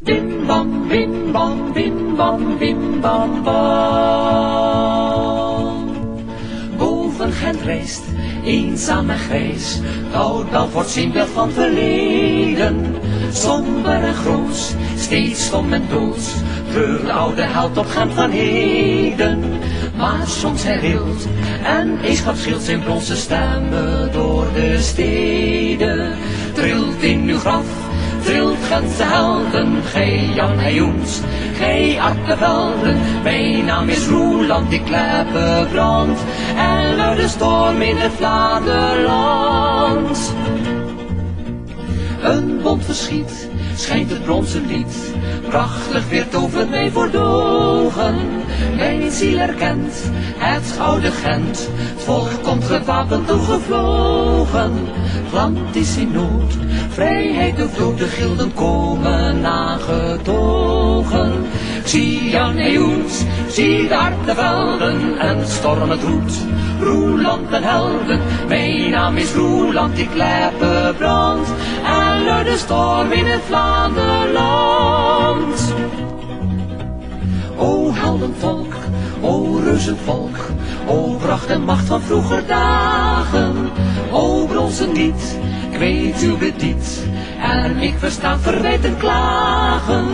Bim bam, bim bam, bim bam, bim bam bam. Boven Gent reist, eenzaam en grijs, het oud Belfort zinbeeld van het verleden. Somber en groot, steeds stom en doods, treurt de oude held op Gent van heden. Maar soms hij rilt en eeskap schilt zijn bronzen stemmen door de steden. Trilt in uw graf, trilt Gentse helden, gij Jan Hejoens, gij Artevelden. Mijn naam is Roeland, ik kleppe brand en luid de storm in het Vlaanderland. Een bont verschiet, schijnt het bronzen lied, prachtig weer tovert mij voor de ogen. Mijn ziel herkent het oude Gent, het volk komt gewapend toegevlogen. Het land is in nood, vrijheid de vloot, de gilden komen aangetogen. Zie Jan Hejoens, zie de Artevelden en storm het roet. Roeland en helden, mijn naam is Roeland, ik kleppe brand en luid de storm in het Vlaanderland. O heldenvolk, o reuzenvolk, o pracht en macht van vroeger dagen. O bronzen lied, ik weet uw bediet en ik versta verwijt en klagen.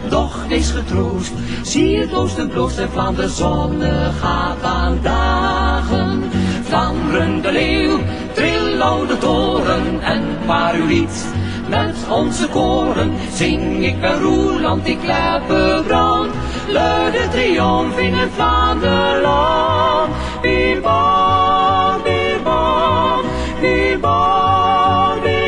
Doch wees getroost, zie het oosten bloost en Vlaanderen zonne gaat aan dagen. Vlaanderen de leeuw, trill oude toren en paar uw lied. Met onze koren zing ik bij Roeland, ik kleppe brand, luid de triomf in het Vlaanderland. Bim bam, bim bam, bim bam, bim